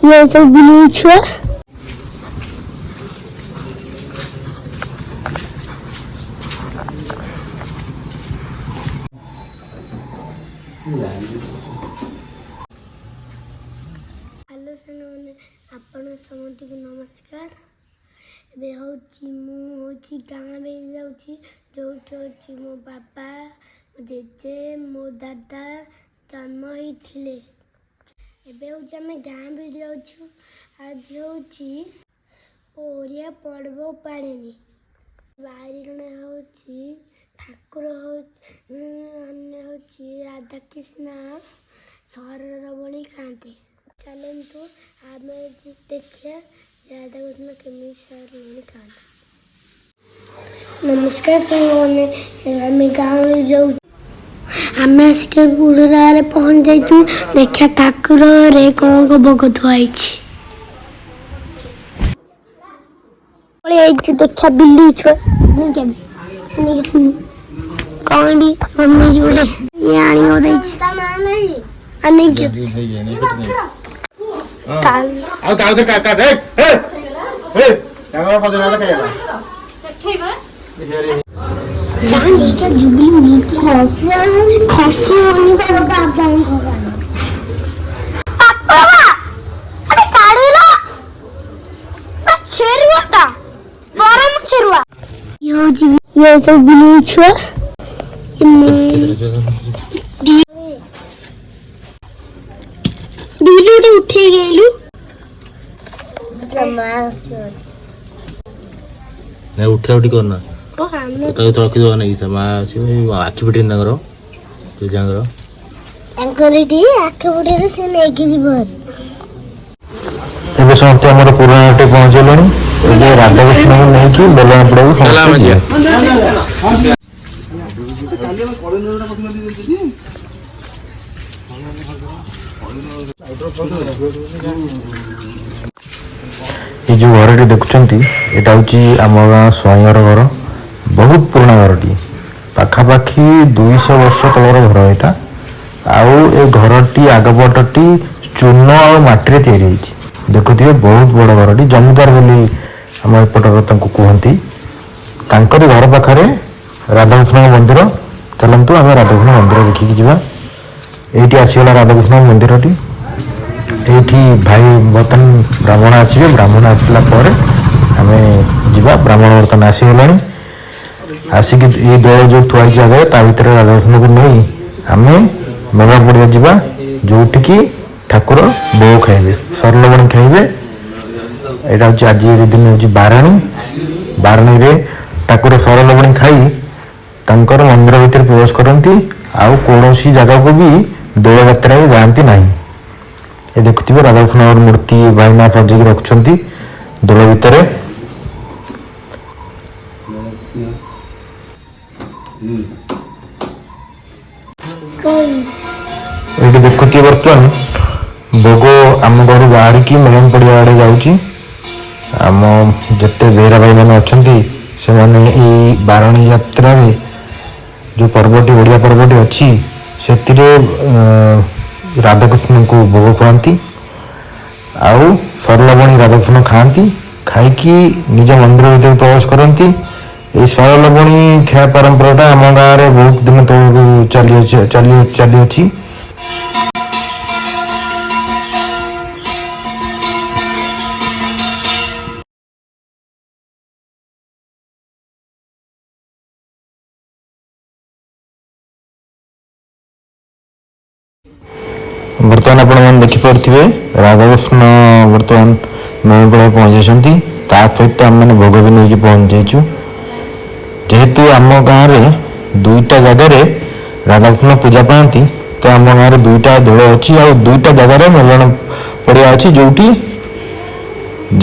ये सब बिल्ली छुआ हेलो साने आपण समस्त को नमस्कार। ଏବେ ହେଉଛି ମୁଁ ହେଉଛି ଗାଁ ରେ ଯାଉଛି ଯୋଉଠି ଅଛି ମୋ ବାପା ମୋ ଜେଜେ ମୋ ଦାଦା ଜନ୍ମ ହେଇଥିଲେ। ଏବେ ହେଉଛି ଆମେ ଗାଁ ବି ଯାଉଛୁ। ଆଜି ହେଉଛି ଓଡ଼ିଆ ପର୍ବପର୍ବାଣୀ। ବାରିଣ ହେଉଛି ଠାକୁର ହେଉଛି ରାଧାକୃଷ୍ଣ ସରରବଣୀ ଖାଆନ୍ତି। ଚାଲନ୍ତୁ ଆମେ ଦେଖିବା ରାଧାକୃଷ୍ଣ କେମିତି ସରରବଣୀ ଖାଆନ୍ତି। ନମସ୍କାର ସାଙ୍ଗମାନେ, ଆମେ ଗାଁରେ ଯାଉ। ଆମେ ଆସିକି ବୁଢ଼ାରେ ପହଞ୍ଚି ଯାଇଛୁ। ଦେଖିବା ଠାକୁରରେ କ'ଣ ଭୋଗ ଥୁଆ ହେଇଛି। ଏଇଠି ଦେଖିବା ବିଲ୍ଲି ଛୁଆ କଣ ଅନେଇଛି ଗୋଟେ ଇଏ ଆଣି ଦେଇଛି ଅନେଇକି ଖସି ये सब बिल्ली छुआ बिल्ली उठे गेलु नहीं उठा उठी करना तो रखिद नहीं आखि फिटे तू जाकर से नहीं ଏବେ ସମସ୍ତେ ଆମର ପୁରୁଣା ହାଟ ପହଞ୍ଚିଲେଣି। ଏବେ ରାଧାକୃଷ୍ଣଙ୍କୁ ନେଇକି ବେଲଣା ପଡାକୁ ସମସ୍ତେ ଯିବେ। ये जो घरटी देखुंट एटा हूँ आम गाँ स्वाईर घर। बहुत पुराना घरटी पाखापाखि 200 वर्ष तलर घर यहाँ। आउ ए घरटी आगपटी चून और माटी या देखुए बहुत बड़ घरटी जमीदार बोली आम एपटर कहती। घर पाखे राधाकृष्ण मंदिर। चलतु आम राधाकृष्ण मंदिर देखिकी जा। ये आसीगला राधाकृष्ण मंदिर टी। ये भाई बर्तन ब्राह्मण आसवे। ब्राह्मण आसला आम जा। ब्राह्मण बर्तन आसीगला आसिक ये दल जो थुआई जगह ता भर राधाकृष्ण को नहीं आम मेला पड़िया जा जोटिकी ठाकुर भोग खाइबे सरलबणी खाइबे। यहाँ हूँ आज दिन हूँ बाराणी। बाराणी रे ठाकुर सरलबणी खाई तांकर मंदिर भीतर प्रवेश करती। आउ कौन जगह को भी दोल यात्रा भी जाती ना। ये देखुए राधाकृष्ण मूर्ति भाईना सजेक रखुंट दोल भितर। ये देखुए बर्तमान भोग आम घर बाहर की मिलन पड़िया आड़े जाऊँगी। आम जिते बेहरा भाई मैंने अच्छा से मैंने बाराणी यात्रा रे जो पर्वटी ओडिया पर्वटी अच्छी से राधाकृष्ण को भोग खुआती। आउ सरलबणी राधाकृष्ण खाती खाई निज मंदिर भीतर प्रवेश करती। ये सरलबणी खाया परंपराटा आम गाँव में बहुत दिन तौर चली अच्छी। बर्तमान आपण मैंने देखिपे राधाकृष्ण बर्तमान मेमपड़ा पहुँची। सहित आम मैंने भोग भी नहीं पहुँच जाइचु। जेहेतु आम गाँव में दुईटा जगार राधाकृष्ण पूजा पाती तो आम गाँव में दुईटा दोल अच्छी आ दुईटा जगार मेलन पड़िया अच्छी जोटी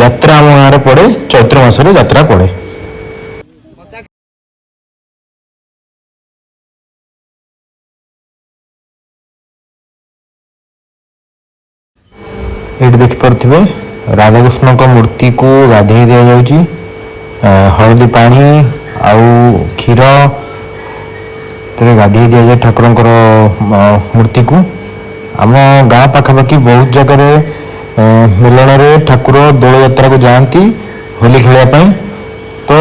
यात्रा आम गाँव में पड़े। चैत्र मासरे यात्रा पड़े। ये देखिपे राधाकृष्ण मूर्ति को गाधे दि जाऊँगी। हलदी पानी आउ क्षीर गाधे दि जाए ठाकुर मूर्ति को। आम गाँ पाखापाखि बहुत जगह मिलन में ठाकुर दोल यात्रा को जाती होली खेलने। तो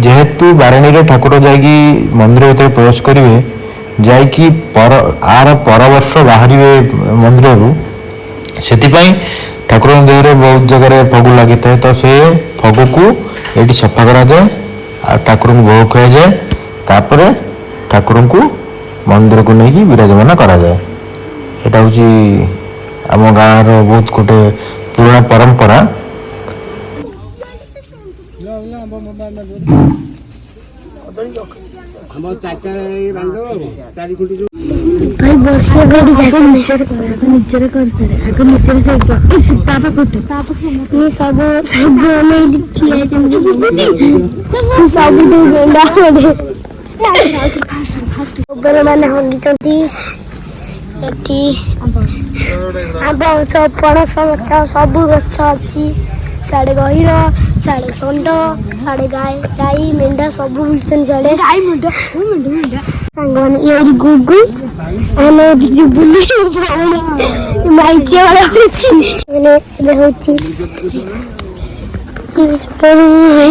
जेहेतु बारिणी रे ठाकुर जाकि मंदिर भीतर प्रवेश करेंगे जाकि आर पर वर्ष बाहर मंदिर रू से ठाकुर देह बहुत जगह फगु लगी था। तो से फगु को ये सफा करा जाए आ ठाकुर को भोग खुआ जाए तापर ठाकुर को मंदिर को लेकिन विराजमान करा जाए। यहाँ हूँ आम गाँव बहुत गोटे पुराना परंपरा। भाई वर्षे गड़ी जाके निचर कर सारे आगे निचर से तापा फोटो ये सब हमें ठिया चंदी सब दे गेला ओबरे माने होली चंदी एठी आंब सब पणस गछ सब गछ अछि साड़े गहिर साड़े षंड साड़े गाई मेंढा सब बुलछन साड़े गाई मेंढा सांगवान ये गुगु आने जुबुली माइचे वाला होची ने होची इस पर है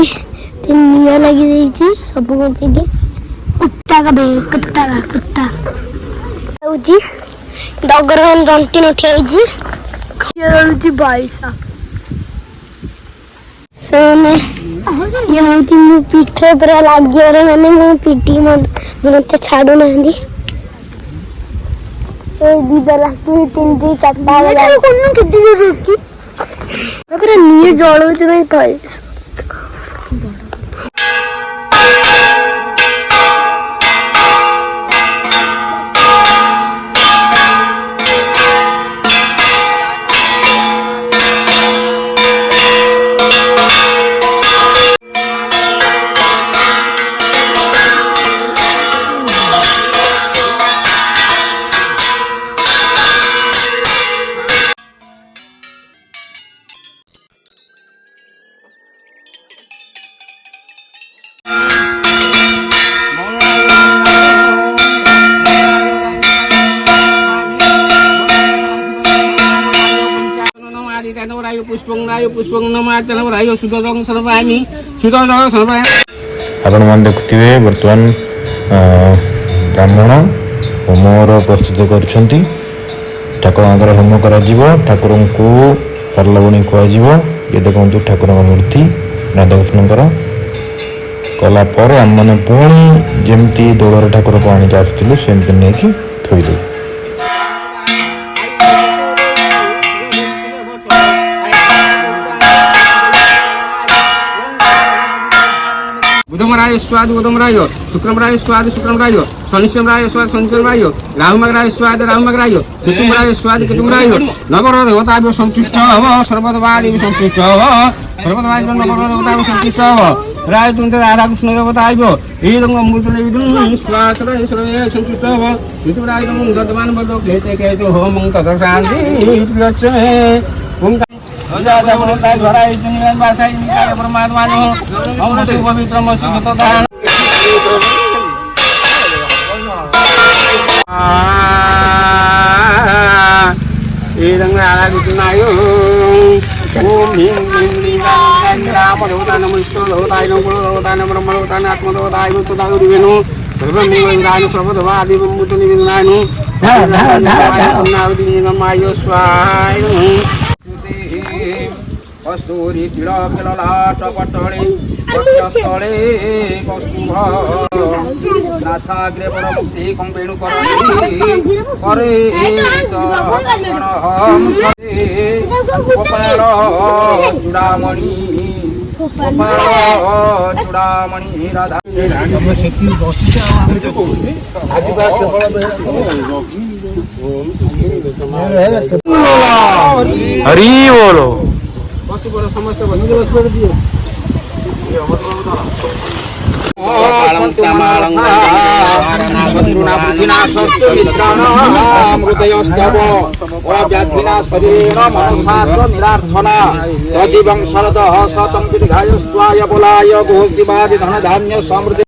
तीन निया लगी रही थी सब करते के कुत्ता का बेर कुत्ता होची डगरन जंटी नठियाई जी ये होची बाईसा सोने ये होती मु पीठे पर लाग गया मैंने मु पीटी मत छाड़ू नहीं दीदा लागी तीन चारटा वाला कोन किड्डी रुकी तापर निये जळो तुमे कइस आपण मान देखुथिबे वर्तमान ब्राह्मण होमर प्रस्तुत करछंती। ठाकुर होम करा ठाकुर को सरलवणी खुआ ये देखु ठाकुर मूर्ति राधाकृष्ण कला आम मैंने पुणी जमती दौड़ ठाकुर को आणिक आसलु सेमती नहीं थोईदे। बुधमराय स्वाद बुधमराय शुक्रमराय स्वाद शुक्रमराय शनिश्चराय स्वाद शनिश्चराय राहुमग्राय स्वाद राहुमग्राय केतुमराय स्वाद केतुमराय नगर देवता संतुष्ट हव सर्वदवादी संतुष्ट हव सर्वदवादी नगर देवता संतुष्ट हव राय तुंते राधा कृष्ण देवता आइबो ए रंग मूर्ति विदुन स्वाद ईश्वर संतुष्ट हव केतुमराय ददमान बदो कहते कहते हो मंग तद शांति प्रियच्छ ओम परमात्मा पवित्र सतता ओम ह्रीं क्लीं रामदेवता नमो विष्णुदेवताय नमो देवताय नमो ब्रह्मदेवताय आत्मदेवताय मुक्तदागुरुवेणु सर्वमंगलानि सर्वदेवादिवं मुतनिविनानि नावदीनमायो स्वाहा कस्तूरी तिलकिललाटपटले वक्षस्थले कौस्तुभ नासाग्रे परमुक्ति कंबेणुकरणी करे गोपाल चूड़ामणि राधा हरि बोलो समस्त व्याधिना शरीरेण मनसा निरार्थना तजीवं शरदः शतं दीर्घायुष्वाय बलाय बहुदिवादि धन धान्य समृद्धि